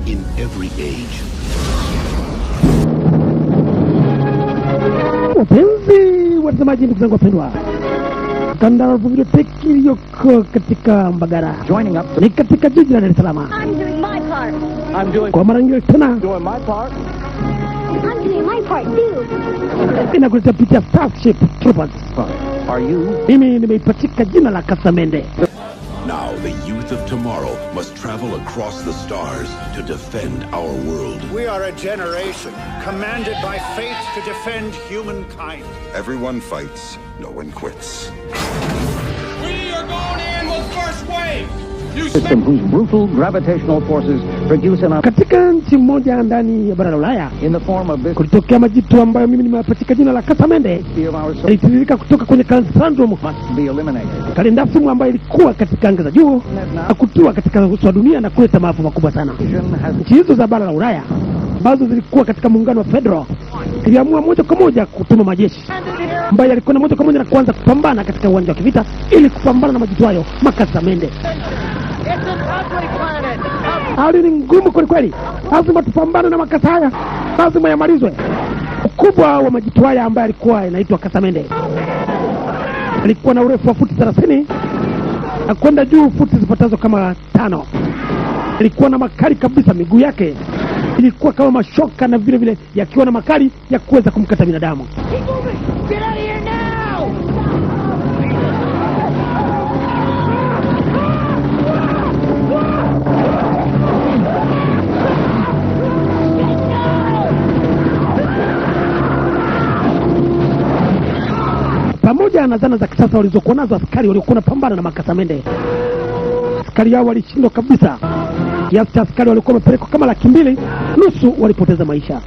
in every age. Wapenzi watazamaji, ndugu zangu wapendwa, kandara videoteki iliyoko katika Mbagara Joining up ni katika jiji la Dar es Salaam. I'm doing my part. I'm doing Kwa mara nyingine tena my part. I'm doing my part too. inakuletea picha Starship Troopers. Are you? Mimi nimeipatika jina la Kasamende. Now the youth of tomorrow must travel across the stars to defend our world. We are a generation commanded by fate to defend humankind. Everyone fights, no one quits. We are going in with first wave. System whose brutal gravitational forces produce an Katika nchi moja ndani ya bara la Ulaya in the form of this kulitokea majitu ambayo mimi nimepatika jina la Kasamende. of our soul Ilitiririka kutoka kwenye Cassandra Moffat, be eliminated. kalendasimu ambayo ilikuwa katika anga za juu na kutua katika uso wa dunia na kuleta maafa makubwa sana. Vision has Nchi hizo za bara la Ulaya ambazo zilikuwa katika muungano wa Federal ziliamua moja kwa moja kutuma majeshi ambayo yalikuwa na moja kwa moja na kuanza kupambana katika uwanja wa kivita ili kupambana na majitu hayo Makasamende. Hali ni ngumu kweli kweli, lazima tupambane na makasa haya, lazima yamalizwe. Ukubwa wa majitu haya ambaye alikuwa inaitwa Kasamende alikuwa na urefu wa futi 30 na kwenda juu futi zipatazo kama 5. Alikuwa na makali kabisa, miguu yake ilikuwa kama mashoka na vile vile yakiwa na makali ya kuweza kumkata binadamu. Get out of here now! Pamoja na zana za kisasa walizokuwa nazo askari waliokuwa wanapambana na Makasamende, askari hao walishindwa kabisa. Kiasi cha askari walikuwa wamepelekwa kama 200,000, nusu walipoteza maisha.